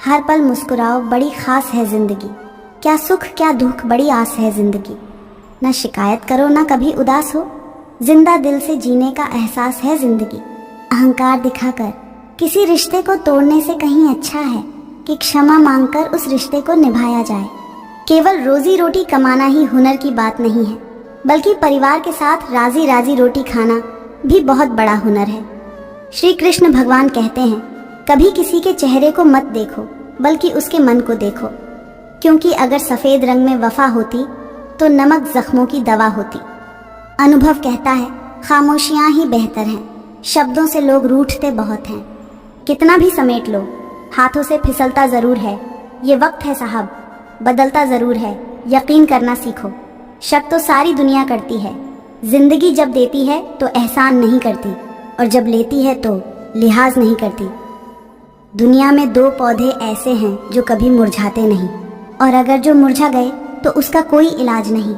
हर पल मुस्कुराओ, बड़ी खास है जिंदगी। क्या सुख क्या दुख, बड़ी आस है जिंदगी। न शिकायत करो न कभी उदास हो, जिंदा दिल से जीने का एहसास है जिंदगी। अहंकार दिखाकर किसी रिश्ते को तोड़ने से कहीं अच्छा है कि क्षमा मांगकर उस रिश्ते को निभाया जाए। केवल रोजी रोटी कमाना ही हुनर की बात नहीं है, बल्कि परिवार के साथ राजी राजी रोटी खाना भी बहुत बड़ा हुनर है। श्री कृष्ण भगवान कहते हैं, कभी किसी के चेहरे को मत देखो, बल्कि उसके मन को देखो, क्योंकि अगर सफ़ेद रंग में वफा होती तो नमक जख्मों की दवा होती। अनुभव कहता है, खामोशियाँ ही बेहतर हैं, शब्दों से लोग रूठते बहुत हैं। कितना भी समेट लो, हाथों से फिसलता ज़रूर है। ये वक्त है साहब, बदलता ज़रूर है, यकीन करना सीखो। शक तो सारी दुनिया करती है, जिंदगी जब देती है तो एहसान नहीं करती, और जब लेती है तो लिहाज नहीं करती। दुनिया में दो पौधे ऐसे हैं जो कभी मुरझाते नहीं, और अगर जो मुरझा गए तो उसका कोई इलाज नहीं।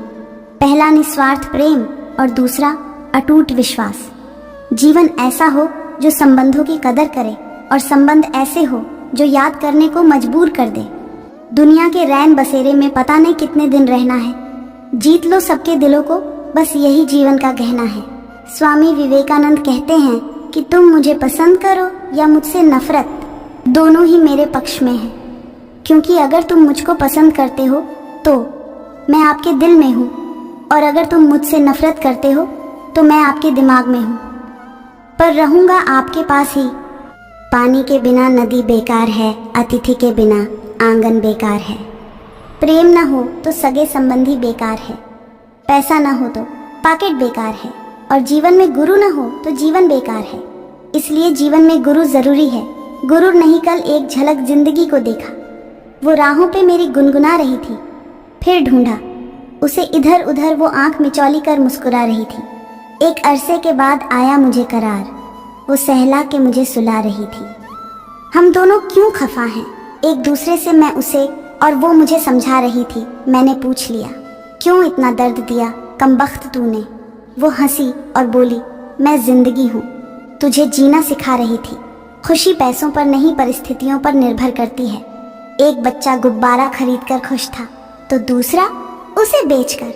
पहला निस्वार्थ प्रेम और दूसरा अटूट विश्वास। जीवन ऐसा हो जो संबंधों की कदर करे, और संबंध ऐसे हो जो याद करने को मजबूर कर दे। दुनिया के रैन बसेरे में पता नहीं कितने दिन रहना है, जीत लो सबके दिलों को, बस यही जीवन का गहना है। स्वामी विवेकानंद कहते हैं कि तुम मुझे पसंद करो या मुझसे नफरत, दोनों ही मेरे पक्ष में है, क्योंकि अगर तुम मुझको पसंद करते हो तो मैं आपके दिल में हूँ, और अगर तुम मुझसे नफरत करते हो तो मैं आपके दिमाग में हूँ, पर रहूँगा आपके पास ही। पानी के बिना नदी बेकार है, अतिथि के बिना आंगन बेकार है। प्रेम न हो तो सगे संबंधी बेकार है, पैसा न हो तो पॉकेट बेकार है, और जीवन में गुरु न हो तो जीवन बेकार है। इसलिए जीवन में गुरु जरूरी है। गुरु नहीं कल एक झलक जिंदगी को देखा, वो राहों पे मेरी गुनगुना रही थी, फिर ढूंढा उसे इधर उधर, वो आंख मिचौली कर मुस्कुरा रही थी। एक अरसे के बाद आया मुझे करार, वो सहला के मुझे सुला रही थी। हम दोनों क्यों खफा हैं एक दूसरे से, मैं उसे और वो मुझे समझा रही थी। मैंने पूछ लिया, क्यों इतना दर्द दिया कमबख्त तूने। वो हंसी और बोली, मैं जिंदगी हूँ, तुझे जीना सिखा रही थी। खुशी पैसों पर नहीं, परिस्थितियों पर निर्भर करती है। एक बच्चा गुब्बारा खरीदकर खुश था तो दूसरा उसे बेचकर।